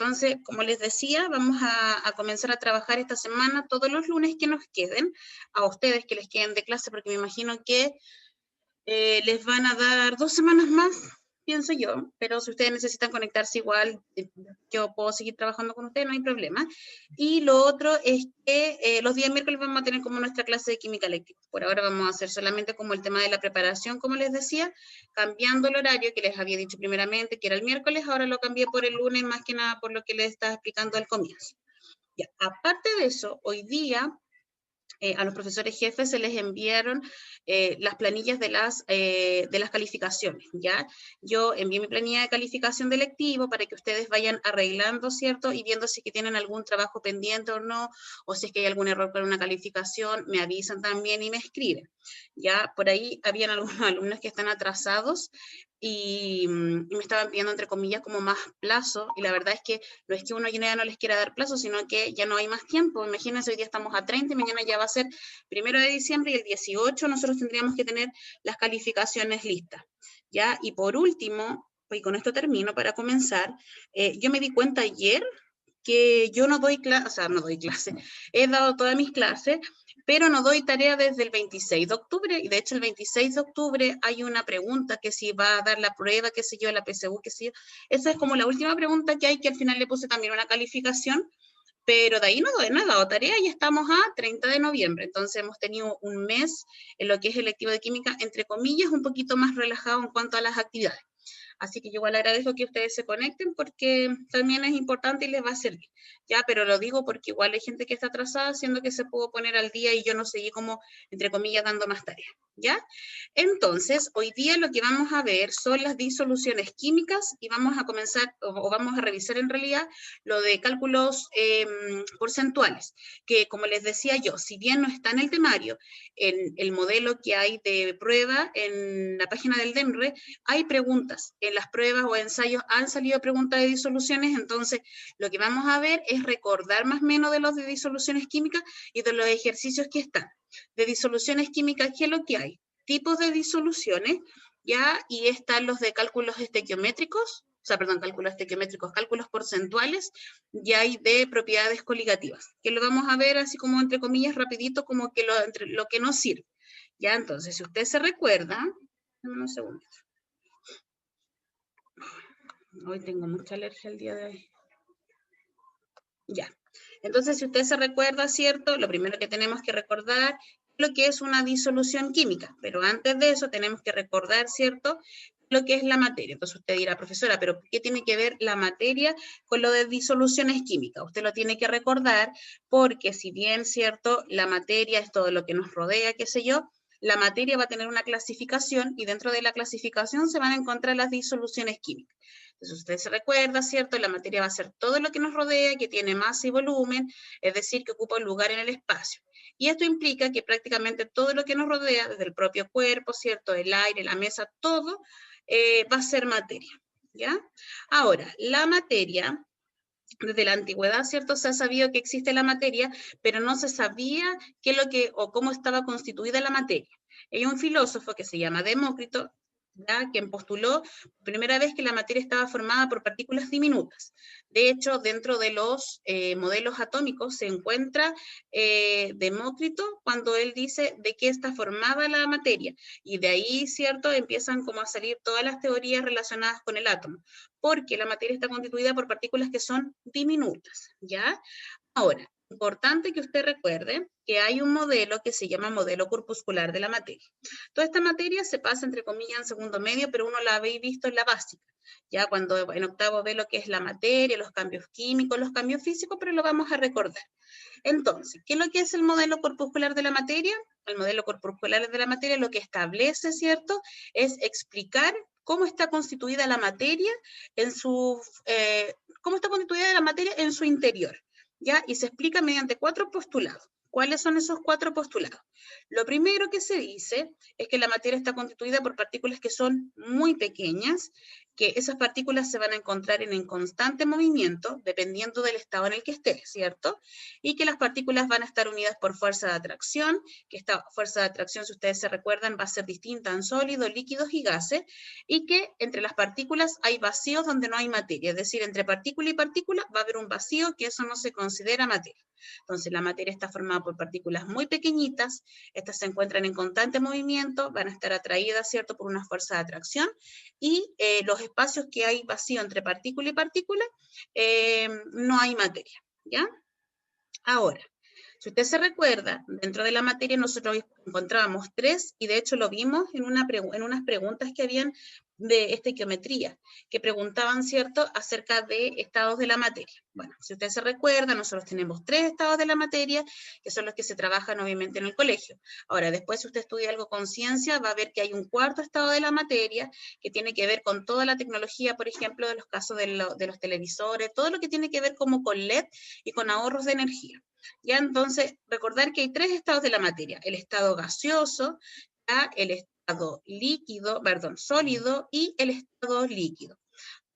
Entonces, como les decía, vamos a comenzar a trabajar esta semana todos los lunes que nos queden, a ustedes que les queden de clase, porque me imagino que les van a dar 2 semanas más, pienso yo, pero si ustedes necesitan conectarse igual, yo puedo seguir trabajando con ustedes, no hay problema. Y lo otro es que los días miércoles vamos a tener como nuestra clase de química eléctrica. Por ahora vamos a hacer solamente como el tema de la preparación, como les decía, cambiando el horario que les había dicho primeramente, que era el miércoles, ahora lo cambié por el lunes, más que nada por lo que les estaba explicando al comienzo. Ya, aparte de eso, hoy día a los profesores jefes se les enviaron las planillas de las calificaciones, ¿ya? Yo envié mi planilla de calificación de electivo para que ustedes vayan arreglando, ¿cierto? Y viendo si es que tienen algún trabajo pendiente o no, o si es que hay algún error con una calificación, me avisan también y me escriben, ¿ya? Por ahí habían algunos alumnos que están atrasados y me estaban pidiendo, entre comillas, como más plazo, y la verdad es que no es que uno ya no les quiera dar plazo, sino que ya no hay más tiempo. Imagínense, hoy día estamos a 30 y mañana ya va a ser 1 de diciembre y el 18 nosotros tendríamos que tener las calificaciones listas, ¿ya? Y por último, y con esto termino para comenzar, yo me di cuenta ayer que yo no doy clase, o sea, no doy clase, he dado todas mis clases, pero no doy tarea desde el 26 de octubre, y de hecho el 26 de octubre hay una pregunta que si va a dar la prueba, qué sé yo, la PSU, qué sé yo, esa es como la última pregunta que hay, que al final le puse también una calificación, pero de ahí no he dado tarea y estamos a 30 de noviembre, entonces hemos tenido un mes en lo que es el lectivo de química, entre comillas, un poquito más relajado en cuanto a las actividades. Así que yo igual agradezco que ustedes se conecten porque también es importante y les va a servir, ¿ya? Pero lo digo porque igual hay gente que está atrasada, siendo que se pudo poner al día y yo no seguí como, entre comillas, dando más tareas, ¿ya? Entonces, hoy día lo que vamos a ver son las disoluciones químicas y vamos a comenzar, o vamos a revisar en realidad, lo de cálculos porcentuales, que como les decía yo, si bien no está en el temario, en el modelo que hay de prueba en la página del DEMRE, hay preguntas. En las pruebas o ensayos han salido preguntas de disoluciones, entonces lo que vamos a ver es recordar más o menos de los de disoluciones químicas y de los ejercicios que están. De disoluciones químicas, ¿qué es lo que hay? Tipos de disoluciones, ¿ya? Y están los de cálculos estequiométricos, cálculos porcentuales, y hay de propiedades coligativas, que lo vamos a ver así como entre comillas rapidito, como que lo que nos sirve. Ya, entonces, si usted se recuerda, dame un segundo. Hoy tengo mucha alergia el día de hoy. Ya. Entonces, si usted se recuerda, ¿cierto? Lo primero que tenemos que recordar es lo que es una disolución química. Pero antes de eso tenemos que recordar, ¿cierto?, lo que es la materia. Entonces usted dirá, profesora, ¿pero qué tiene que ver la materia con lo de disoluciones químicas? Usted lo tiene que recordar porque si bien, ¿cierto?, la materia es todo lo que nos rodea, qué sé yo, la materia va a tener una clasificación y dentro de la clasificación se van a encontrar las disoluciones químicas. Entonces usted se recuerda, ¿cierto? La materia va a ser todo lo que nos rodea, que tiene masa y volumen, es decir, que ocupa un lugar en el espacio. Y esto implica que prácticamente todo lo que nos rodea, desde el propio cuerpo, ¿cierto? El aire, la mesa, todo va a ser materia, ¿ya? Ahora, la materia, desde la antigüedad, ¿cierto? Se ha sabido que existe la materia, pero no se sabía qué es lo que, o cómo estaba constituida la materia. Hay un filósofo que se llama Demócrito, ¿ya?, quien postuló primera vez que la materia estaba formada por partículas diminutas. De hecho, dentro de los modelos atómicos se encuentra Demócrito cuando él dice de qué está formada la materia. Y de ahí, ¿cierto?, empiezan como a salir todas las teorías relacionadas con el átomo, porque la materia está constituida por partículas que son diminutas, ¿ya? Ahora, importante que usted recuerde que hay un modelo que se llama modelo corpuscular de la materia. Toda esta materia se pasa, entre comillas, en segundo medio, pero uno la habéis visto en la básica, ya cuando en octavo ve lo que es la materia, los cambios químicos, los cambios físicos, pero lo vamos a recordar. Entonces, ¿qué es lo que es el modelo corpuscular de la materia? El modelo corpuscular de la materia lo que establece, ¿cierto?, es explicar cómo está constituida la materia en su, interior, ¿ya? Y se explica mediante 4 postulados. ¿Cuáles son esos 4 postulados? Lo primero que se dice es que la materia está constituida por partículas que son muy pequeñas que esas partículas se van a encontrar en constante movimiento, dependiendo del estado en el que esté, ¿cierto? Y que las partículas van a estar unidas por fuerza de atracción, que esta fuerza de atracción, si ustedes se recuerdan, va a ser distinta en sólidos, líquidos y gases, y que entre las partículas hay vacíos donde no hay materia, es decir, entre partícula y partícula va a haber un vacío, que eso no se considera materia. Entonces, la materia está formada por partículas muy pequeñitas, estas se encuentran en constante movimiento, van a estar atraídas, ¿cierto?, por una fuerza de atracción, y los espacios que hay vacío entre partícula y partícula, no hay materia, ¿ya? Ahora, si usted se recuerda, dentro de la materia nosotros encontrábamos tres, y de hecho lo vimos en unas preguntas que habían de estequiometría, que preguntaban, ¿cierto?, acerca de estados de la materia. Bueno, si usted se recuerda, nosotros tenemos tres estados de la materia, que son los que se trabajan obviamente en el colegio. Ahora, después si usted estudia algo con ciencia, va a ver que hay un cuarto estado de la materia, que tiene que ver con toda la tecnología, por ejemplo, de los casos de los televisores, todo lo que tiene que ver como con LED y con ahorros de energía. Ya, entonces, recordar que hay tres estados de la materia: el estado gaseoso, ya, el estado líquido, perdón, sólido y el estado líquido.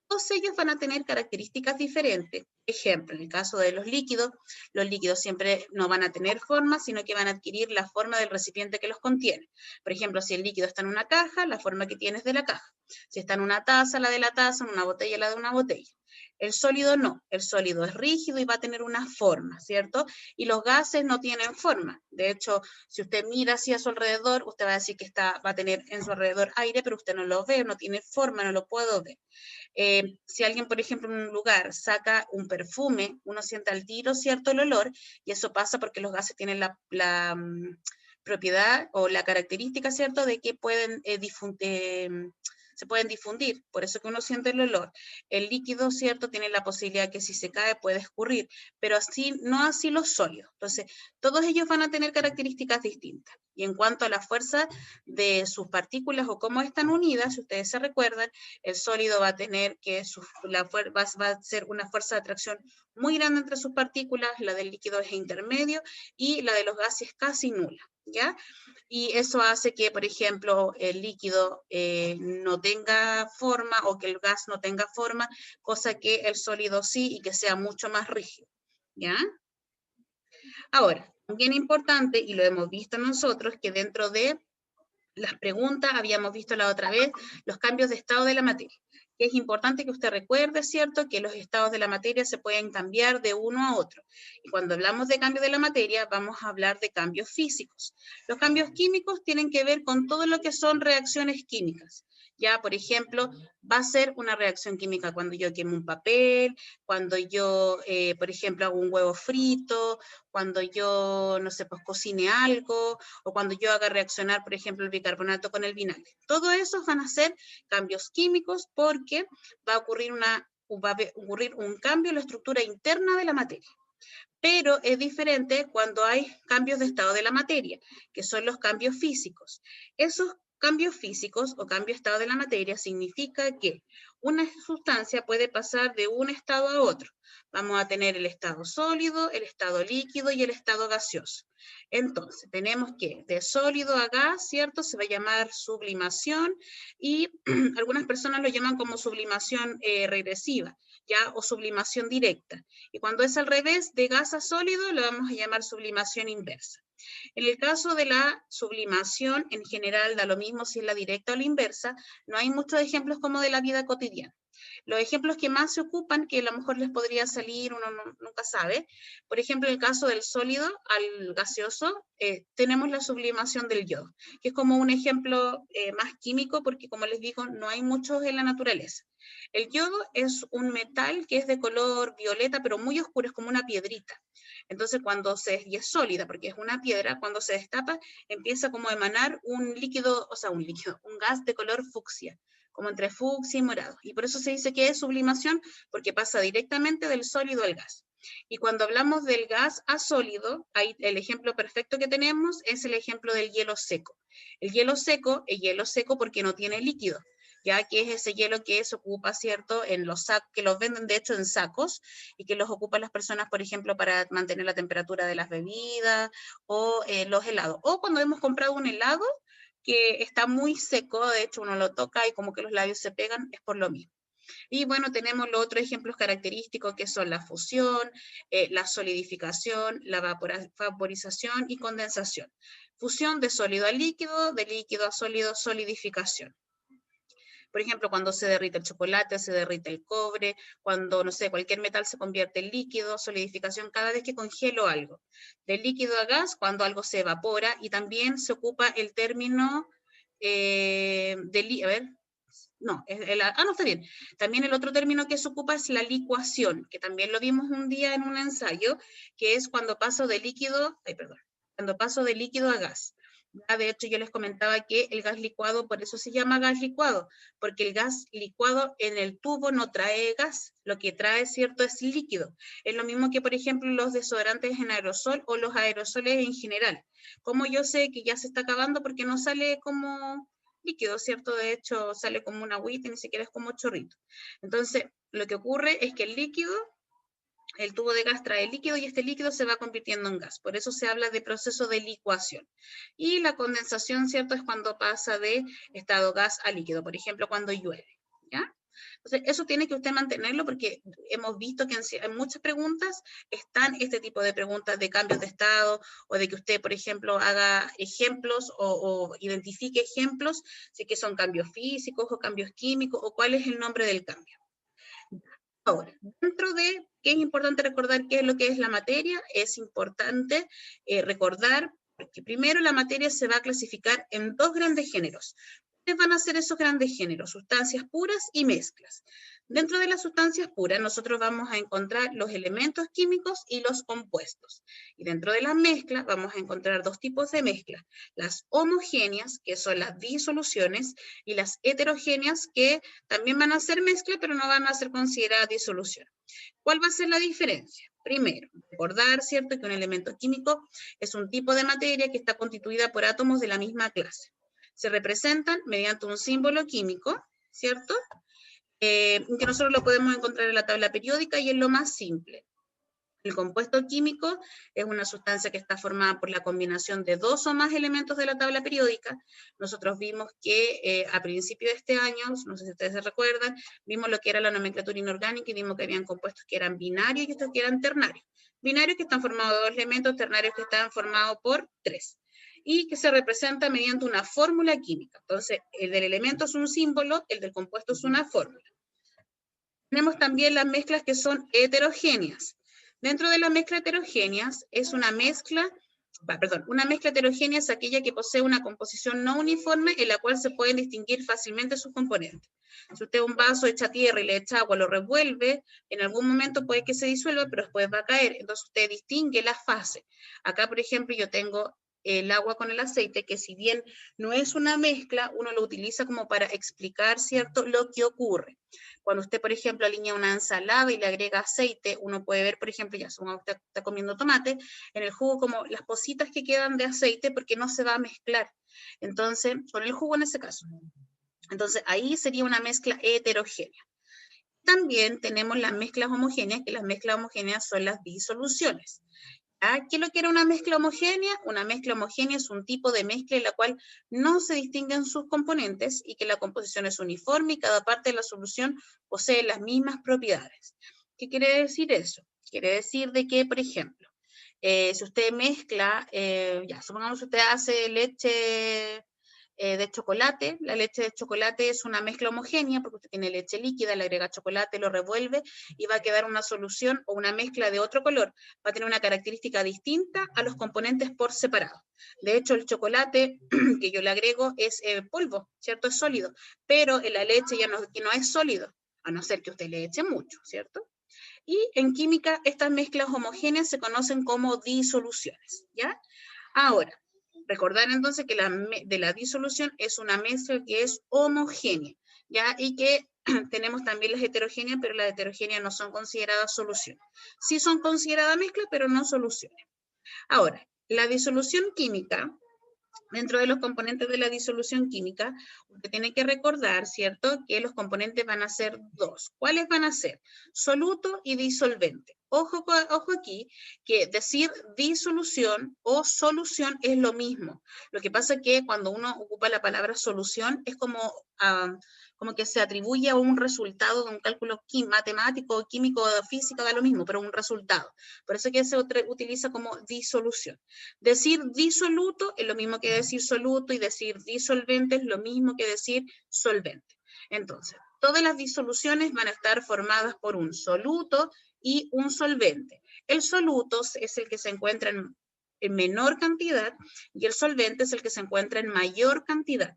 Todos ellos van a tener características diferentes. Ejemplo, en el caso de los líquidos siempre no van a tener forma, sino que van a adquirir la forma del recipiente que los contiene. Por ejemplo, si el líquido está en una caja, la forma que tiene es de la caja. Si está en una taza, la de la taza; en una botella, la de una botella. El sólido no, el sólido es rígido y va a tener una forma, ¿cierto? Y los gases no tienen forma. De hecho, si usted mira hacia su alrededor, usted va a decir que va a tener en su alrededor aire, pero usted no lo ve, no tiene forma, no lo puedo ver. Si alguien, por ejemplo, en un lugar saca un perfume, uno siente al tiro, ¿cierto?, el olor, y eso pasa porque los gases tienen la propiedad o la característica, ¿cierto?, de que se pueden difundir, por eso que uno siente el olor. El líquido, ¿cierto?, tiene la posibilidad que si se cae puede escurrir, pero no así los sólidos. Entonces, todos ellos van a tener características distintas. Y en cuanto a la fuerza de sus partículas o cómo están unidas, si ustedes se recuerdan, el sólido va a tener que va a ser una fuerza de atracción muy grande entre sus partículas, la del líquido es intermedio y la de los gases casi nula, ¿ya? Y eso hace que, por ejemplo, el líquido no tenga forma o que el gas no tenga forma, cosa que el sólido sí, y que sea mucho más rígido, ¿ya? Ahora, bien importante, y lo hemos visto nosotros, que dentro de las preguntas habíamos visto la otra vez los cambios de estado de la materia. Que es importante que usted recuerde, ¿cierto?, que los estados de la materia se pueden cambiar de uno a otro. Y cuando hablamos de cambio de la materia, vamos a hablar de cambios físicos. Los cambios químicos tienen que ver con todo lo que son reacciones químicas. Ya, por ejemplo, va a ser una reacción química cuando yo quemo un papel, cuando yo, por ejemplo, hago un huevo frito, cuando yo, no sé, pues cocine algo, o cuando yo haga reaccionar, por ejemplo, el bicarbonato con el vinagre. Todo eso van a ser cambios químicos porque va a ocurrir un cambio en la estructura interna de la materia. Pero es diferente cuando hay cambios de estado de la materia, que son los cambios físicos. Esos cambios físicos o cambio de estado de la materia significa que una sustancia puede pasar de un estado a otro. Vamos a tener el estado sólido, el estado líquido y el estado gaseoso. Entonces, tenemos que de sólido a gas, ¿cierto?, se va a llamar sublimación, y algunas personas lo llaman como sublimación regresiva, ¿ya?, o sublimación directa. Y cuando es al revés, de gas a sólido, lo vamos a llamar sublimación inversa. En el caso de la sublimación, en general da lo mismo si es la directa o la inversa, no hay muchos ejemplos como de la vida cotidiana. Los ejemplos que más se ocupan, que a lo mejor les podría salir, uno nunca sabe, por ejemplo, en el caso del sólido al gaseoso, tenemos la sublimación del yodo, que es como un ejemplo más químico, porque como les digo, no hay muchos en la naturaleza. El yodo es un metal que es de color violeta, pero muy oscuro, es como una piedrita. Entonces, y es sólida, porque es una piedra, cuando se destapa, empieza como a emanar un líquido, un gas de color fucsia, como entre fucsia y morado. Y por eso se dice que es sublimación, porque pasa directamente del sólido al gas. Y cuando hablamos del gas a sólido, el ejemplo perfecto que tenemos es el ejemplo del hielo seco. El hielo seco es hielo seco porque no tiene líquido, ya que es ese hielo que se ocupa, ¿cierto?, en los sacos, que los venden de hecho en sacos, y que los ocupan las personas, por ejemplo, para mantener la temperatura de las bebidas, o los helados. O cuando hemos comprado un helado, que está muy seco, de hecho uno lo toca y como que los labios se pegan, es por lo mismo. Y bueno, tenemos los otros ejemplos característicos que son la fusión, la solidificación, la vaporización y condensación. Fusión de sólido a líquido, de líquido a sólido, solidificación. Por ejemplo, cuando se derrite el chocolate, se derrite el cobre, cuando, no sé, cualquier metal se convierte en líquido, solidificación cada vez que congelo algo. De líquido a gas, cuando algo se evapora, y también se ocupa el término no, está bien. También el otro término que se ocupa es la licuación, que también lo vimos un día en un ensayo, que es cuando paso de líquido, cuando paso de líquido a gas. Ya, de hecho, yo les comentaba que el gas licuado, por eso se llama gas licuado, porque el gas licuado en el tubo no trae gas, lo que trae, cierto, es líquido. Es lo mismo que, por ejemplo, los desodorantes en aerosol o los aerosoles en general. Como yo sé que ya se está acabando porque no sale como líquido, ¿cierto? De hecho, sale como una agüita, ni siquiera es como chorrito. Entonces, lo que ocurre es que el líquido, el tubo de gas trae líquido y este líquido se va convirtiendo en gas. Por eso se habla de proceso de licuación. Y la condensación, ¿cierto? Es cuando pasa de estado gas a líquido, por ejemplo, cuando llueve, ¿ya? Entonces, eso tiene que usted mantenerlo porque hemos visto que en muchas preguntas están este tipo de preguntas de cambios de estado o de que usted, por ejemplo, haga ejemplos o identifique ejemplos, si que son cambios físicos o cambios químicos o cuál es el nombre del cambio. Ahora, dentro de que es importante recordar qué es lo que es la materia, es importante recordar que primero la materia se va a clasificar en dos grandes géneros. ¿Cuáles van a ser esos grandes géneros? Sustancias puras y mezclas. Dentro de las sustancias puras nosotros vamos a encontrar los elementos químicos y los compuestos. Y dentro de las mezclas vamos a encontrar dos tipos de mezclas. Las homogéneas, que son las disoluciones, y las heterogéneas, que también van a ser mezcla, pero no van a ser consideradas disolución. ¿Cuál va a ser la diferencia? Primero, recordar, ¿cierto?, que un elemento químico es un tipo de materia que está constituida por átomos de la misma clase. Se representan mediante un símbolo químico, ¿cierto?, que nosotros lo podemos encontrar en la tabla periódica y es lo más simple. El compuesto químico es una sustancia que está formada por la combinación de dos o más elementos de la tabla periódica. Nosotros vimos que a principios de este año, no sé si ustedes se recuerdan, vimos lo que era la nomenclatura inorgánica y vimos que habían compuestos que eran binarios y estos que eran ternarios. Binarios que están formados de dos elementos, ternarios que están formados por tres. Y que se representa mediante una fórmula química. Entonces, el del elemento es un símbolo, el del compuesto es una fórmula. Tenemos también las mezclas que son heterogéneas. Dentro de las mezclas heterogéneas es una mezcla heterogénea es aquella que posee una composición no uniforme en la cual se pueden distinguir fácilmente sus componentes. Si usted un vaso echa tierra y le echa agua, lo revuelve, en algún momento puede que se disuelva, pero después va a caer. Entonces usted distingue la fase. Acá, por ejemplo, yo tengo el agua con el aceite, que si bien no es una mezcla, uno lo utiliza como para explicar, ¿cierto?, lo que ocurre. Cuando usted, por ejemplo, alinea una ensalada y le agrega aceite, uno puede ver, por ejemplo, ya supongamos que usted está comiendo tomate, en el jugo como las positas que quedan de aceite porque no se va a mezclar. Entonces, con el jugo en ese caso. Entonces, ahí sería una mezcla heterogénea. También tenemos las mezclas homogéneas, que las mezclas homogéneas son las disoluciones. ¿Qué es lo que era una mezcla homogénea? Una mezcla homogénea es un tipo de mezcla en la cual no se distinguen sus componentes y que la composición es uniforme y cada parte de la solución posee las mismas propiedades. ¿Qué quiere decir eso? Quiere decir de que, por ejemplo, si usted mezcla, supongamos que usted hace leche de chocolate, la leche de chocolate es una mezcla homogénea porque usted tiene leche líquida, le agrega chocolate, lo revuelve y va a quedar una solución o una mezcla de otro color. Va a tener una característica distinta a los componentes por separado. De hecho, el chocolate que yo le agrego es polvo, ¿cierto? Es sólido, pero en la leche ya no es sólido, a no ser que usted le eche mucho, ¿cierto? Y en química, estas mezclas homogéneas se conocen como disoluciones, ¿ya? Ahora, recordar entonces que de la disolución es una mezcla que es homogénea, ¿ya? Y que tenemos también las heterogéneas, pero las heterogéneas no son consideradas soluciones. Sí son consideradas mezclas, pero no soluciones. Ahora, la disolución química, dentro de los componentes de la disolución química, usted tiene que recordar, ¿cierto?, que los componentes van a ser dos. ¿Cuáles van a ser? Soluto y disolvente. Ojo aquí, que decir disolución o solución es lo mismo. Lo que pasa es que cuando uno ocupa la palabra solución es como que se atribuye a un resultado de un cálculo matemático, químico, físico, da lo mismo, pero un resultado. Por eso que se utiliza como disolución. Decir disoluto es lo mismo que decir soluto, y decir disolvente es lo mismo que decir solvente. Entonces, todas las disoluciones van a estar formadas por un soluto y un solvente. El soluto es el que se encuentra en menor cantidad y el solvente es el que se encuentra en mayor cantidad.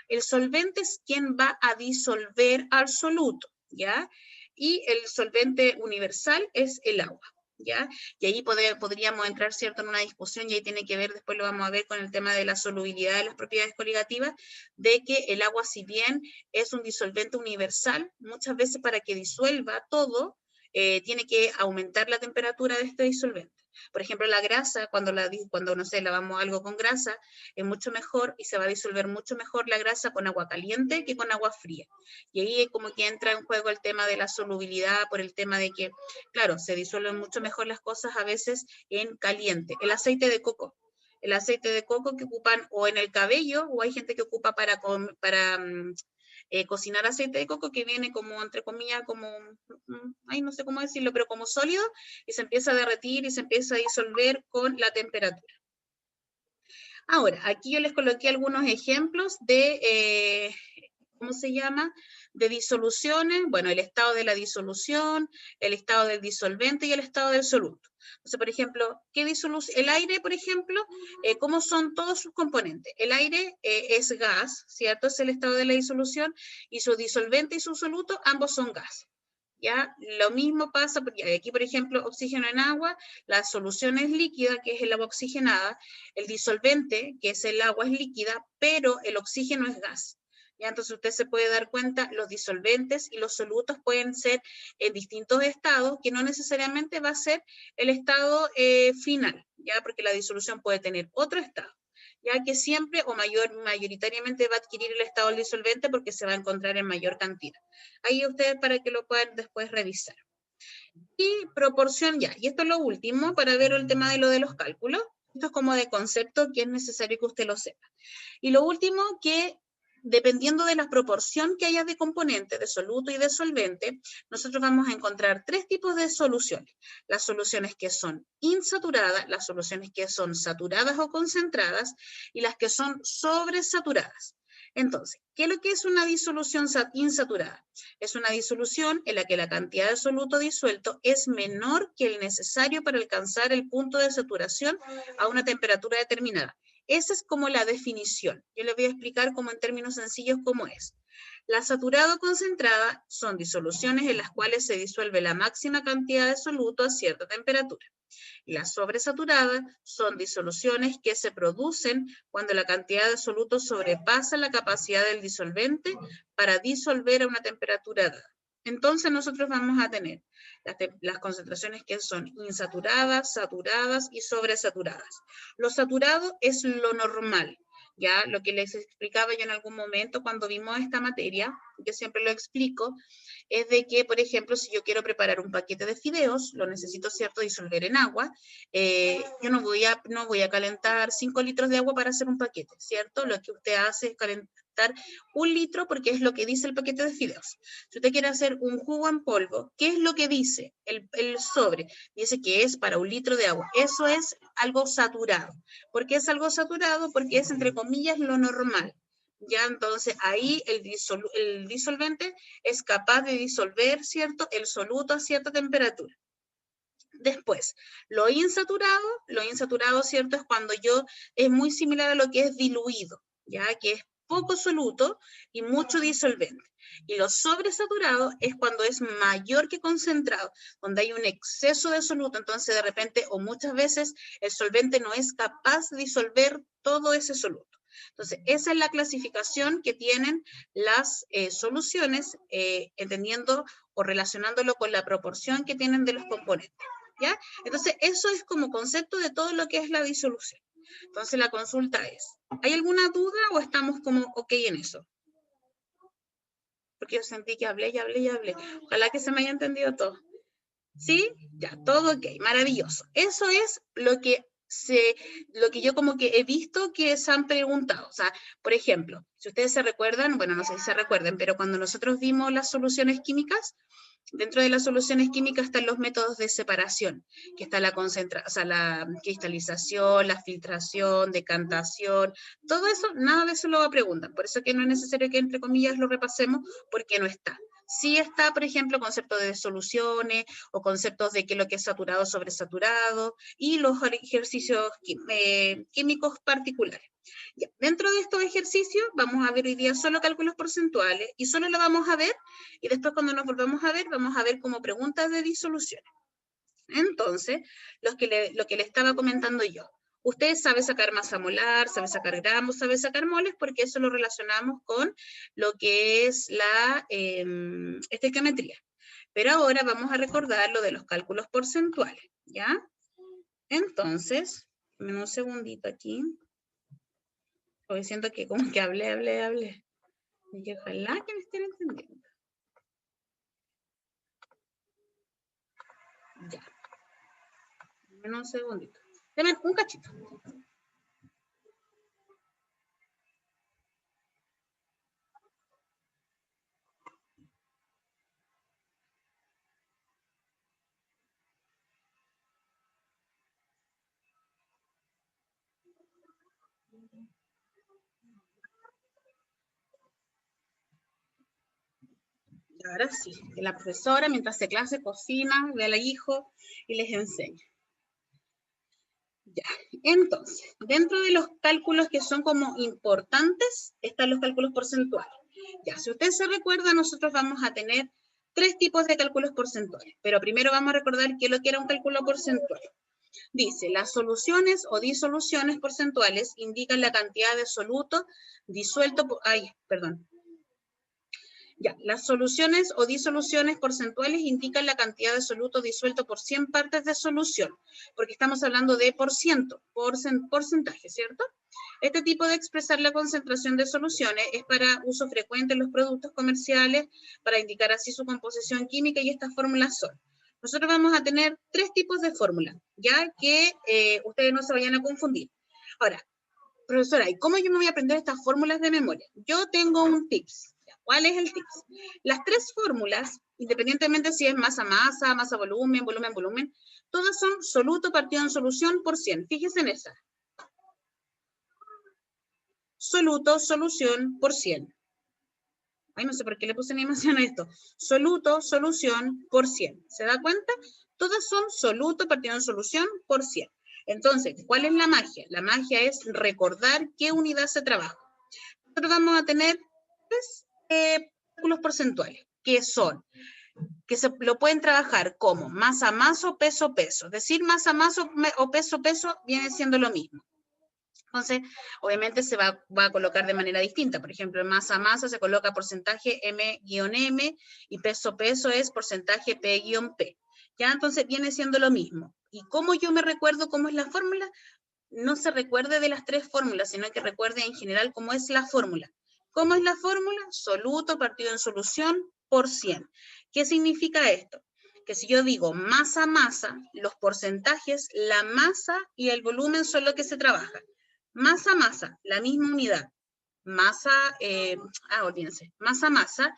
El solvente es quien va a disolver al soluto, ¿ya? Y el solvente universal es el agua, ¿ya? Y ahí podríamos entrar, ¿cierto?, en una discusión, y ahí tiene que ver, después lo vamos a ver con el tema de la solubilidad de las propiedades coligativas, de que el agua, si bien es un disolvente universal, muchas veces para que disuelva todo, tiene que aumentar la temperatura de este disolvente. Por ejemplo, la grasa, cuando no sé, lavamos algo con grasa, es mucho mejor y se va a disolver mucho mejor la grasa con agua caliente que con agua fría. Y ahí es como que entra en juego el tema de la solubilidad, por el tema de que, claro, se disuelven mucho mejor las cosas a veces en caliente. El aceite de coco que ocupan o en el cabello, o hay gente que ocupa para cocinar aceite de coco, que viene como, entre comillas, como, ay, no sé cómo decirlo, pero como sólido, y se empieza a derretir y se empieza a disolver con la temperatura. Ahora, aquí yo les coloqué algunos ejemplos de, ¿cómo se llama?, de disoluciones. Bueno, el estado de la disolución, el estado del disolvente y el estado del soluto. Entonces, por ejemplo, el aire, por ejemplo, ¿cómo son todos sus componentes? El aire es gas, ¿cierto? Es el estado de la disolución, y su disolvente y su soluto, ambos son gas. ¿Ya? Lo mismo pasa, porque aquí, por ejemplo, oxígeno en agua, la solución es líquida, que es el agua oxigenada, el disolvente, que es el agua, es líquida, pero el oxígeno es gas. ¿Ya? Entonces usted se puede dar cuenta, los disolventes y los solutos pueden ser en distintos estados, que no necesariamente va a ser el estado final, ¿ya? Porque la disolución puede tener otro estado, ya que siempre o mayoritariamente va a adquirir el estado del disolvente porque se va a encontrar en mayor cantidad. Ahí ustedes para que lo puedan después revisar. Y proporción ya, y esto es lo último para ver el tema de lo de los cálculos. Esto es como de concepto que es necesario que usted lo sepa. Y lo último, que dependiendo de la proporción que haya de componentes, de soluto y de solvente, nosotros vamos a encontrar tres tipos de soluciones. Las soluciones que son insaturadas, las soluciones que son saturadas o concentradas, y las que son sobresaturadas. Entonces, ¿qué es lo que es una disolución insaturada? Es una disolución en la que la cantidad de soluto disuelto es menor que el necesario para alcanzar el punto de saturación a una temperatura determinada. Esa es como la definición. Yo les voy a explicar como en términos sencillos cómo es. La saturada o concentrada son disoluciones en las cuales se disuelve la máxima cantidad de soluto a cierta temperatura. Y las sobresaturadas son disoluciones que se producen cuando la cantidad de soluto sobrepasa la capacidad del disolvente para disolver a una temperatura dada. Entonces nosotros vamos a tener las concentraciones que son insaturadas, saturadas y sobresaturadas. Lo saturado es lo normal, ya lo que les explicaba yo en algún momento cuando vimos esta materia, yo siempre lo explico, es de que, por ejemplo, si yo quiero preparar un paquete de fideos, lo necesito, ¿cierto?, disolver en agua. Yo no voy a calentar 5 litros de agua para hacer un paquete, ¿cierto? Lo que usted hace es calentar 1 litro, porque es lo que dice el paquete de fideos. Si usted quiere hacer un jugo en polvo, ¿qué es lo que dice el sobre? Dice que es para 1 litro de agua. Eso es algo saturado. ¿Por qué es algo saturado? Porque es, entre comillas, lo normal. Ya, entonces ahí el disolvente es capaz de disolver, ¿cierto?, el soluto a cierta temperatura. Después, lo insaturado, ¿cierto?, es cuando es muy similar a lo que es diluido, ya que es poco soluto y mucho disolvente. Y lo sobresaturado es cuando es mayor que concentrado, donde hay un exceso de soluto, entonces de repente o muchas veces el solvente no es capaz de disolver todo ese soluto. Entonces, esa es la clasificación que tienen las soluciones, entendiendo o relacionándolo con la proporción que tienen de los componentes, ¿ya? Entonces, eso es como concepto de todo lo que es la disolución. Entonces, la consulta es, ¿hay alguna duda o estamos como ok en eso? Porque yo sentí que hablé y hablé y hablé. Ojalá que se me haya entendido todo. ¿Sí? Ya, todo ok, maravilloso. Eso es lo que yo como que he visto que se han preguntado. O sea, por ejemplo, si ustedes se recuerdan, bueno, no sé si se recuerdan, pero cuando nosotros vimos las soluciones químicas, dentro de las soluciones químicas están los métodos de separación, que está la o sea, la cristalización, la filtración, decantación, todo eso, nada de eso lo preguntan. Por eso que no es necesario que, entre comillas, lo repasemos, porque no está. Sí está, por ejemplo, conceptos de soluciones o conceptos de qué es lo que es saturado sobre saturado y los ejercicios químicos particulares. Ya, dentro de estos ejercicios vamos a ver hoy día solo cálculos porcentuales y solo lo vamos a ver y después cuando nos volvamos a ver vamos a ver como preguntas de disoluciones. Entonces, lo que le estaba comentando yo. Usted sabe sacar masa molar, sabe sacar gramos, sabe sacar moles, porque eso lo relacionamos con lo que es la estequiometría. Pero ahora vamos a recordar lo de los cálculos porcentuales, ¿ya? Entonces, un segundito aquí. Porque siento que como que hablé. Y que ojalá que me estén entendiendo. Ya. Un segundito. Deme un cachito. Y ahora sí, que la profesora mientras se clase cocina, ve al hijo y les enseña. Ya, entonces, dentro de los cálculos que son como importantes, están los cálculos porcentuales. Ya, si usted se recuerda, nosotros vamos a tener 3 tipos de cálculos porcentuales, pero primero vamos a recordar qué es lo que era un cálculo porcentual. Dice, las soluciones o disoluciones porcentuales indican la cantidad de soluto disuelto, Ya, las soluciones o disoluciones porcentuales indican la cantidad de soluto disuelto por 100 partes de solución, porque estamos hablando de porcentaje, ¿cierto? Este tipo de expresar la concentración de soluciones es para uso frecuente en los productos comerciales, para indicar así su composición química y estas fórmulas son. Nosotros vamos a tener 3 tipos de fórmulas, ya que ustedes no se vayan a confundir. Ahora, profesora, ¿y cómo yo me voy a aprender estas fórmulas de memoria? Yo tengo un tips. ¿Cuál es el tips? Las 3 fórmulas, independientemente si es masa-masa, masa-volumen, volumen-volumen, todas son soluto partido en solución por 100. Fíjense en esa. Soluto, solución por 100. Ay, no sé por qué le puse animación a esto. Soluto, solución por 100. ¿Se da cuenta? Todas son soluto partido en solución por 100. Entonces, ¿cuál es la magia? La magia es recordar qué unidad se trabaja. Nosotros vamos a tener 3 cálculos porcentuales, que son, que se lo pueden trabajar como masa-masa o peso-peso. Es decir, masa-masa o peso-peso viene siendo lo mismo. Entonces, obviamente se va a colocar de manera distinta. Por ejemplo, en masa-masa se coloca porcentaje M-M y peso-peso es porcentaje P-P. Ya, entonces viene siendo lo mismo. ¿Y cómo yo me recuerdo cómo es la fórmula? No se recuerde de las 3 fórmulas, sino que recuerde en general cómo es la fórmula. ¿Cómo es la fórmula? Soluto partido en solución por 100. ¿Qué significa esto? Que si yo digo masa-masa, los porcentajes, la masa y el volumen son lo que se trabaja. Masa-masa, la misma unidad. Masa, olvídense, masa-masa,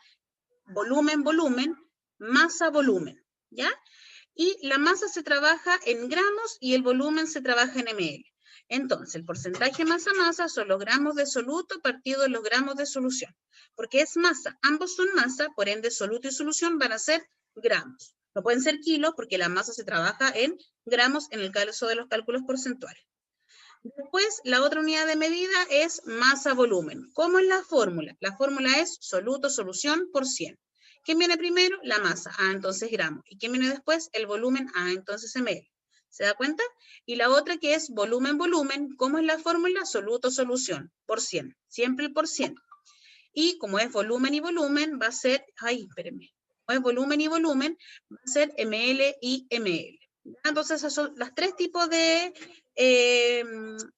volumen-volumen, masa-volumen, ¿ya? Y la masa se trabaja en gramos y el volumen se trabaja en ml. Entonces, el porcentaje masa-masa son los gramos de soluto partido de los gramos de solución, porque es masa, ambos son masa, por ende soluto y solución van a ser gramos. No pueden ser kilos porque la masa se trabaja en gramos en el caso de los cálculos porcentuales. Después, la otra unidad de medida es masa-volumen. ¿Cómo es la fórmula? La fórmula es soluto, solución por 100. ¿Quién viene primero? La masa. Entonces gramos. ¿Y quién viene después? El volumen. Entonces ml. ¿Se da cuenta? Y la otra que es volumen, volumen. ¿Cómo es la fórmula? Soluto, solución por 100. Siempre el por 100. Y como es volumen y volumen, va a ser, espérenme. Como es volumen y volumen, va a ser ml y ml. Entonces, esos son los 3 tipos de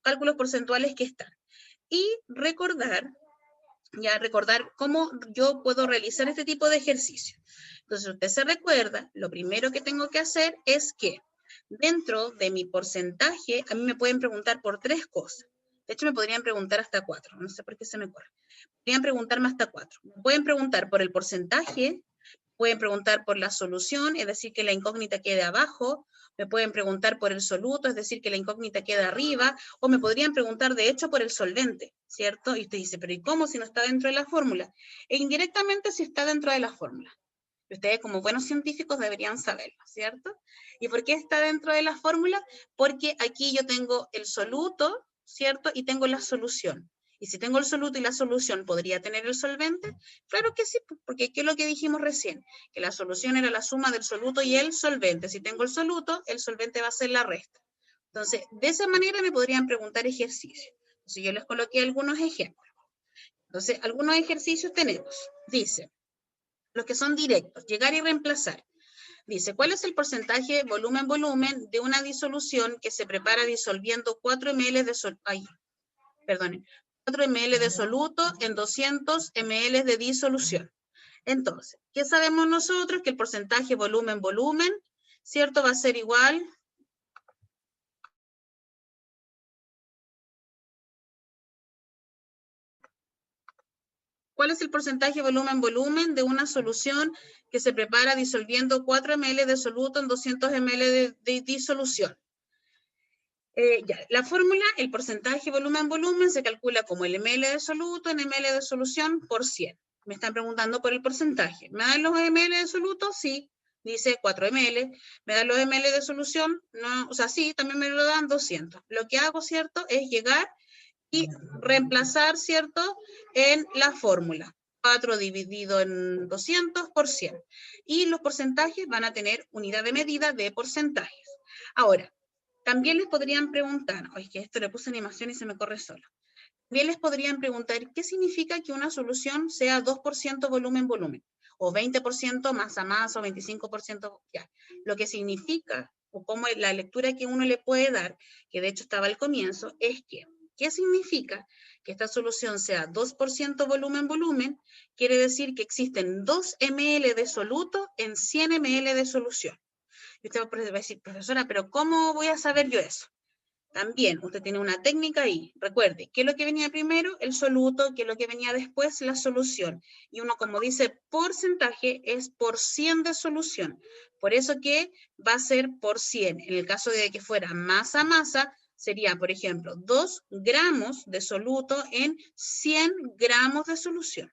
cálculos porcentuales que están. Y recordar ya recordar cómo yo puedo realizar este tipo de ejercicio. Entonces, usted se recuerda, lo primero que tengo que hacer es que dentro de mi porcentaje, a mí me pueden preguntar por 3 cosas. De hecho, me podrían preguntar hasta 4, no sé por qué se me ocurre. Podrían preguntarme hasta 4. Me pueden preguntar por el porcentaje, pueden preguntar por la solución, es decir, que la incógnita quede abajo, me pueden preguntar por el soluto, es decir, que la incógnita quede arriba, o me podrían preguntar, de hecho, por el solvente, ¿cierto? Y usted dice, pero ¿y cómo si no está dentro de la fórmula? E indirectamente si está dentro de la fórmula. Ustedes como buenos científicos deberían saberlo, ¿cierto? ¿Y por qué está dentro de la fórmula? Porque aquí yo tengo el soluto, ¿cierto? Y tengo la solución. Y si tengo el soluto y la solución, ¿podría tener el solvente? Claro que sí, porque ¿qué es lo que dijimos recién? Que la solución era la suma del soluto y el solvente. Si tengo el soluto, el solvente va a ser la resta. Entonces, de esa manera me podrían preguntar ejercicios. Entonces, yo les coloqué algunos ejemplos. Entonces, algunos ejercicios tenemos. Dice, los que son directos, llegar y reemplazar. Dice, ¿cuál es el porcentaje volumen-volumen de una disolución que se prepara disolviendo 4 ml de soluto en 200 ml de disolución? Entonces, ¿qué sabemos nosotros? Que el porcentaje volumen-volumen, ¿cierto? Va a ser igual. ¿Cuál es el porcentaje volumen-volumen de una solución que se prepara disolviendo 4 ml de soluto en 200 ml de disolución? Ya, la fórmula, el porcentaje volumen-volumen se calcula como el ml de soluto en ml de solución por 100. Me están preguntando por el porcentaje. ¿Me dan los ml de soluto? Sí. Dice 4 ml. ¿Me dan los ml de solución? No, o sea, sí, también me lo dan 200. Lo que hago, ¿cierto? Es llegar y reemplazar, ¿cierto? En la fórmula. 4 dividido en 200 por 100. Y los porcentajes van a tener unidad de medida de porcentajes. Ahora, también les podrían preguntar, oye, que esto le puse animación y se me corre solo. También les podrían preguntar, ¿qué significa que una solución sea 2% volumen-volumen? O 20% masa-masa, o 25%, ya. Lo que significa, o como la lectura que uno le puede dar, que de hecho estaba al comienzo, es que, ¿qué significa que esta solución sea 2% volumen-volumen? Quiere decir que existen 2 ml de soluto en 100 ml de solución. Y usted va a decir, profesora, pero ¿cómo voy a saber yo eso? También usted tiene una técnica ahí. Recuerde, ¿qué es lo que venía primero? El soluto, ¿qué es lo que venía después? La solución. Y uno, como dice porcentaje, es por 100 de solución. Por eso que va a ser por 100. En el caso de que fuera masa a masa, sería, por ejemplo, 2 gramos de soluto en 100 gramos de solución.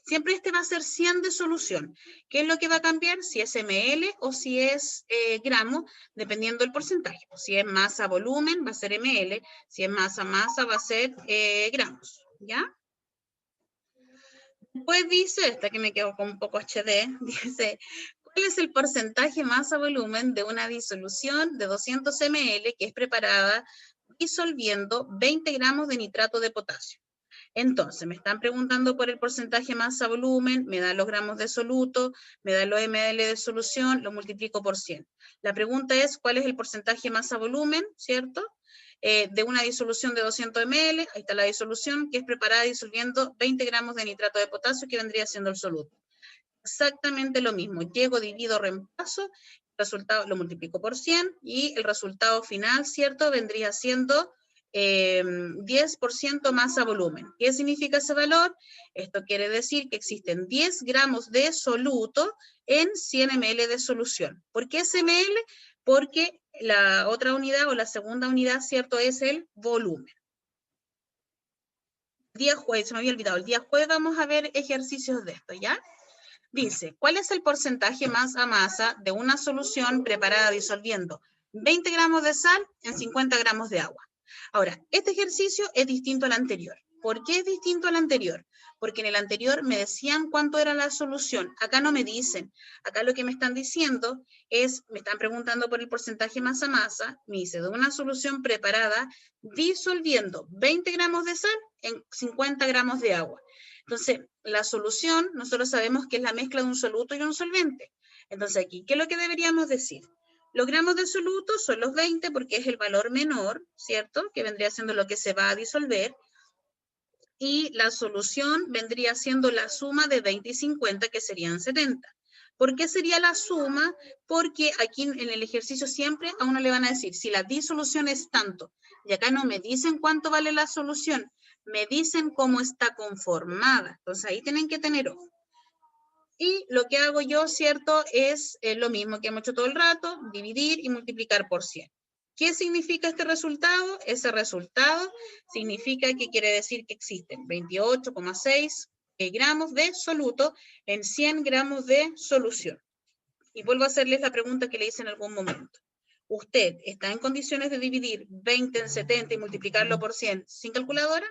Siempre este va a ser 100 de solución. ¿Qué es lo que va a cambiar? Si es ml o si es gramo, dependiendo del porcentaje. Si es masa-volumen, va a ser ml. Si es masa-masa, va a ser gramos. ¿Ya? Después dice, esta que me quedo con un poco HD, dice, ¿cuál es el porcentaje masa-volumen de una disolución de 200 ml que es preparada disolviendo 20 gramos de nitrato de potasio? Entonces, me están preguntando por el porcentaje masa-volumen, me dan los gramos de soluto, me dan los ml de solución, lo multiplico por 100. La pregunta es, ¿cuál es el porcentaje masa-volumen, cierto? De una disolución de 200 ml, ahí está la disolución, que es preparada disolviendo 20 gramos de nitrato de potasio, que vendría siendo el soluto. Exactamente lo mismo, llego, divido, reemplazo, el resultado lo multiplico por 100, y el resultado final, cierto, vendría siendo 10% masa volumen. ¿Qué significa ese valor? Esto quiere decir que existen 10 gramos de soluto en 100 ml de solución. ¿Por qué es ml? Porque la otra unidad o la segunda unidad, ¿cierto?, es el volumen. El día jueves, se me había olvidado, el día jueves vamos a ver ejercicios de esto, ¿ya? Dice, ¿cuál es el porcentaje masa a masa de una solución preparada disolviendo 20 gramos de sal en 50 gramos de agua? Ahora, este ejercicio es distinto al anterior. ¿Por qué es distinto al anterior? Porque en el anterior me decían cuánto era la solución. Acá no me dicen. Acá lo que me están diciendo es, me están preguntando por el porcentaje masa a masa, me dice, de una solución preparada disolviendo 20 gramos de sal en 50 gramos de agua. Entonces, la solución, nosotros sabemos que es la mezcla de un soluto y un solvente. Entonces aquí, ¿qué es lo que deberíamos decir? Los gramos de soluto son los 20 porque es el valor menor, ¿cierto? Que vendría siendo lo que se va a disolver. y la solución vendría siendo la suma de 20 y 50, que serían 70. ¿Por qué sería la suma? Porque aquí en el ejercicio siempre a uno le van a decir, si la disolución es tanto, y acá no me dicen cuánto vale la solución, me dicen cómo está conformada. Entonces ahí tienen que tener ojo. Y lo que hago yo, ¿cierto? Es lo mismo que hemos hecho todo el rato, dividir y multiplicar por 100. ¿Qué significa este resultado? Ese resultado significa que quiere decir que existen 28,6 gramos de soluto en 100 gramos de solución. Y vuelvo a hacerles la pregunta que le hice en algún momento. ¿Usted está en condiciones de dividir 20 en 70 y multiplicarlo por 100 sin calculadora?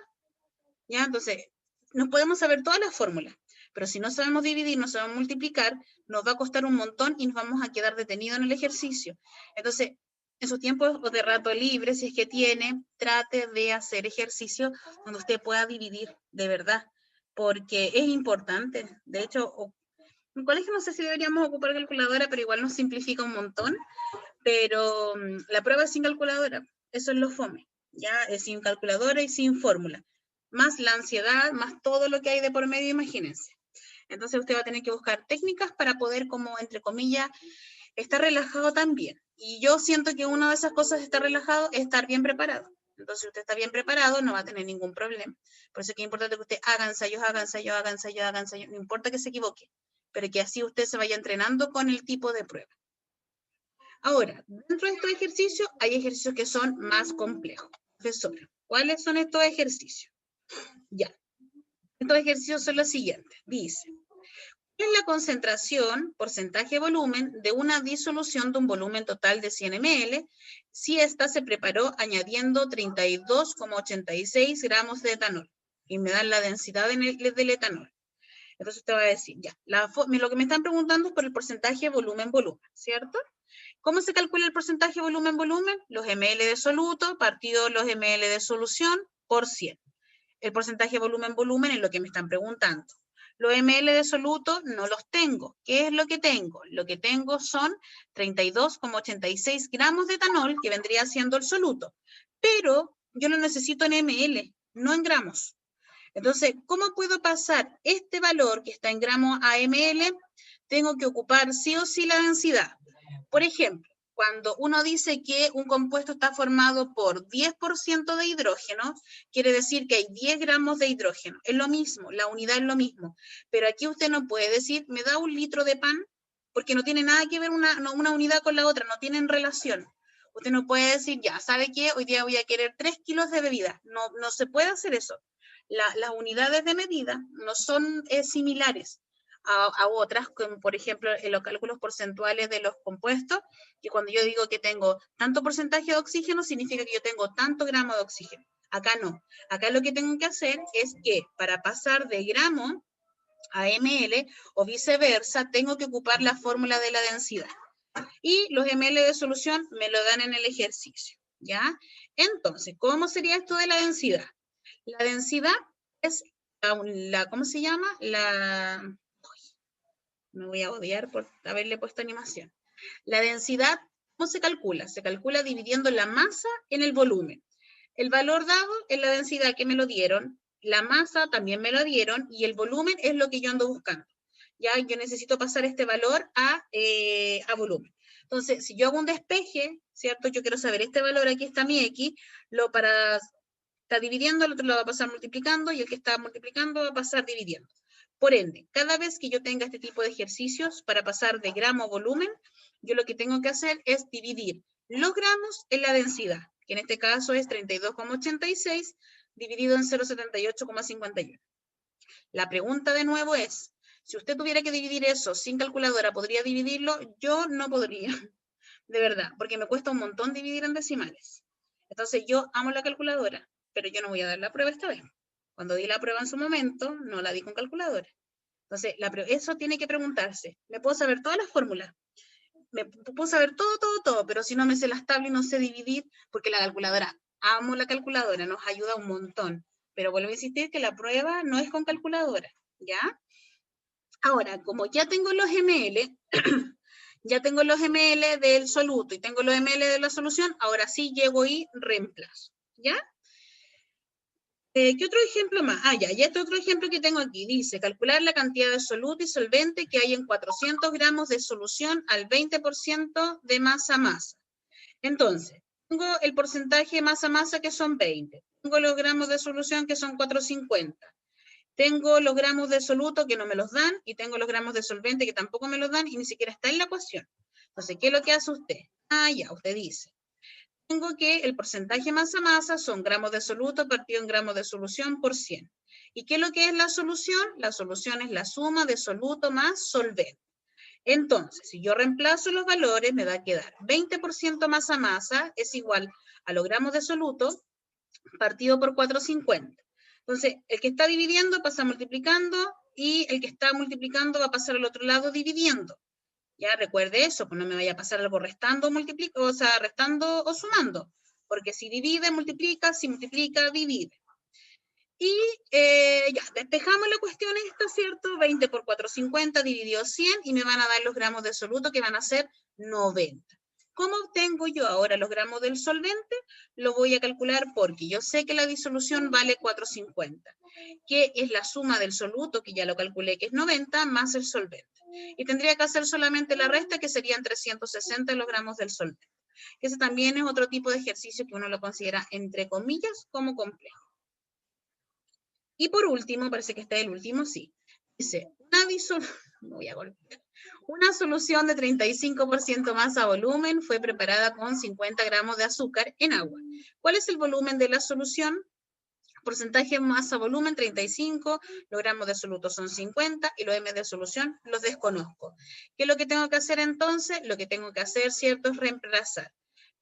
¿Ya? Entonces, nos podemos saber todas las fórmulas, pero si no sabemos dividir, no sabemos multiplicar, nos va a costar un montón y nos vamos a quedar detenidos en el ejercicio. Entonces, en sus tiempos de rato libre, si es que tiene, trate de hacer ejercicio donde usted pueda dividir de verdad, porque es importante. De hecho, en colegio no sé si deberíamos ocupar calculadora, pero igual nos simplifica un montón, pero la prueba es sin calculadora, eso es lo fome, ya es sin calculadora y sin fórmula, más la ansiedad, más todo lo que hay de por medio, imagínense. Entonces usted va a tener que buscar técnicas para poder, como entre comillas, estar relajado también. Y yo siento que una de esas cosas de estar relajado es estar bien preparado. Entonces, si usted está bien preparado, no va a tener ningún problema. Por eso es que es importante que usted haga ensayos, haga ensayos, haga ensayos, haga ensayos, no importa que se equivoque, pero que así usted se vaya entrenando con el tipo de prueba. Ahora, dentro de estos ejercicios, hay ejercicios que son más complejos. Profesora, ¿cuáles son estos ejercicios? Ya, estos ejercicios son los siguientes. Dice, ¿cuál es la concentración, porcentaje volumen, de una disolución de un volumen total de 100 ml si ésta se preparó añadiendo 32,86 gramos de etanol? Y me dan la densidad del etanol. Entonces usted va a decir, ya, lo que me están preguntando es por el porcentaje volumen-volumen, ¿cierto? ¿Cómo se calcula el porcentaje volumen-volumen? Los ml de soluto partido los ml de solución por 100. El porcentaje volumen-volumen es lo que me están preguntando. Los ml de soluto no los tengo. ¿Qué es lo que tengo? Lo que tengo son 32,86 gramos de etanol, que vendría siendo el soluto. Pero yo lo necesito en ml, no en gramos. Entonces, ¿cómo puedo pasar este valor que está en gramos a ml? Tengo que ocupar sí o sí la densidad. Por ejemplo, cuando uno dice que un compuesto está formado por 10% de hidrógeno, quiere decir que hay 10 gramos de hidrógeno. Es lo mismo, la unidad es lo mismo. Pero aquí usted no puede decir, me da 1 litro de pan, porque no tiene nada que ver una unidad con la otra, no tienen relación. Usted no puede decir, ya, ¿sabe qué? Hoy día voy a querer 3 kilos de bebida. No se puede hacer eso. Las unidades de medida no son similares a otras, como por ejemplo en los cálculos porcentuales de los compuestos, que cuando yo digo que tengo tanto porcentaje de oxígeno, significa que yo tengo tanto gramo de oxígeno. Acá no. Acá lo que tengo que hacer es que para pasar de gramo a ml o viceversa, tengo que ocupar la fórmula de la densidad. Y los ml de solución me lo dan en el ejercicio, ¿ya? Entonces, ¿cómo sería esto de la densidad? La densidad es ¿cómo se llama? Me voy a odiar por haberle puesto animación. La densidad, ¿cómo se calcula? Se calcula dividiendo la masa en el volumen. El valor dado es la densidad que me lo dieron, la masa también me lo dieron, y el volumen es lo que yo ando buscando. Ya yo necesito pasar este valor a volumen. Entonces, si yo hago un despeje, ¿cierto? Yo quiero saber este valor, aquí está mi X, está dividiendo, el otro lo va a pasar multiplicando, y el que está multiplicando va a pasar dividiendo. Por ende, cada vez que yo tenga este tipo de ejercicios para pasar de gramo a volumen, yo lo que tengo que hacer es dividir los gramos en la densidad, que en este caso es 32,86 dividido en 0,78,51. La pregunta de nuevo es, si usted tuviera que dividir eso sin calculadora, ¿podría dividirlo? Yo no podría, de verdad, porque me cuesta un montón dividir en decimales. Entonces yo amo la calculadora, pero yo no voy a dar la prueba esta vez. Cuando di la prueba en su momento, no la di con calculadora. Entonces, eso tiene que preguntarse. ¿Me puedo saber todas las fórmulas? Me puedo saber todo, pero si no me sé las tablas y no sé dividir, porque la calculadora, amo la calculadora, nos ayuda un montón. Pero vuelvo a insistir que la prueba no es con calculadora, ¿ya? Ahora, como ya tengo los ml, ya tengo los ml del soluto y tengo los ml de la solución, ahora sí llego y reemplazo, ¿ya? ¿Qué otro ejemplo más? Ya este otro ejemplo que tengo aquí. Dice, calcular la cantidad de soluto y solvente que hay en 400 gramos de solución al 20% de masa-masa. Entonces, tengo el porcentaje de masa-masa que son 20. Tengo los gramos de solución que son 450. Tengo los gramos de soluto que no me los dan y tengo los gramos de solvente que tampoco me los dan y ni siquiera está en la ecuación. Entonces, ¿qué es lo que hace usted? Ya, usted dice. Tengo que el porcentaje masa-masa son gramos de soluto partido en gramos de solución por 100. ¿Y qué es lo que es la solución? La solución es la suma de soluto más solvente. Entonces, si yo reemplazo los valores, me va a quedar 20% masa-masa es igual a los gramos de soluto partido por 450. Entonces, el que está dividiendo pasa multiplicando y el que está multiplicando va a pasar al otro lado dividiendo. Ya recuerde eso, pues no me vaya a pasar algo restando, o sea, restando o sumando. Porque si divide, multiplica, si multiplica, divide. Y ya, despejamos la cuestión esta, ¿cierto? 20 por 450 dividido 100 y me van a dar los gramos de soluto que van a ser 90. ¿Cómo obtengo yo ahora los gramos del solvente? Lo voy a calcular porque yo sé que la disolución vale 450, que es la suma del soluto, que ya lo calculé, que es 90, más el solvente. Y tendría que hacer solamente la resta, que serían 360 los gramos del solvente. Ese también es otro tipo de ejercicio que uno lo considera, entre comillas, como complejo. Y por último, parece que está el último, sí. Dice, una solución de 35% masa volumen fue preparada con 50 gramos de azúcar en agua. ¿Cuál es el volumen de la solución? Porcentaje masa volumen 35, los gramos de soluto son 50 y los m de solución los desconozco. ¿Qué es lo que tengo que hacer entonces? Lo que tengo que hacer, ¿cierto?, es reemplazar.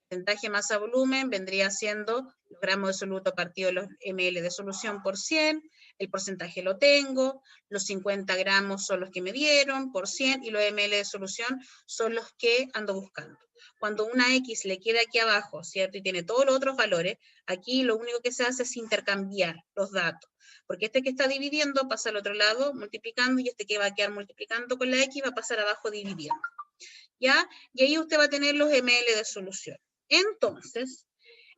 Porcentaje masa volumen vendría siendo los gramos de soluto partido de los ml de solución por 100, el porcentaje lo tengo, los 50 gramos son los que me dieron por 100 y los ml de solución son los que ando buscando. Cuando una X le queda aquí abajo, ¿cierto? Y tiene todos los otros valores, aquí lo único que se hace es intercambiar los datos, porque este que está dividiendo pasa al otro lado multiplicando y este que va a quedar multiplicando con la X va a pasar abajo dividiendo. ¿Ya? Y ahí usted va a tener los ml de solución. Entonces,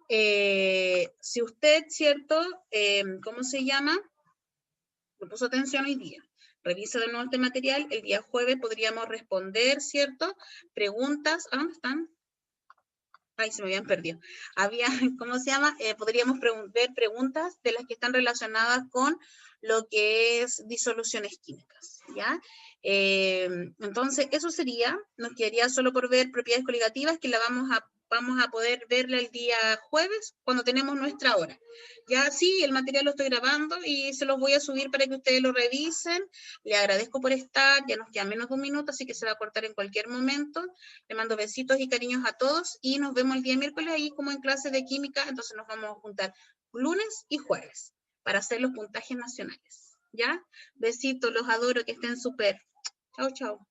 si usted, ¿cierto? ¿Cómo se llama? Me puso atención hoy día. Revisa de nuevo este material. El día jueves podríamos responder, ¿cierto? Preguntas. ¿A dónde están? Ay, se me habían perdido. Había, ¿cómo se llama? Podríamos ver preguntas de las que están relacionadas con lo que es disoluciones químicas, ¿ya? Entonces, eso sería, nos quedaría solo por ver propiedades coligativas que la vamos a poder verla el día jueves cuando tenemos nuestra hora. Ya sí, el material lo estoy grabando y se los voy a subir para que ustedes lo revisen. Le agradezco por estar, ya nos queda menos de un minuto, así que se va a cortar en cualquier momento. Le mando besitos y cariños a todos y nos vemos el día miércoles ahí como en clase de química, entonces nos vamos a juntar lunes y jueves para hacer los puntajes nacionales. ¿Ya? Besitos, los adoro, que estén súper. Chao, chao.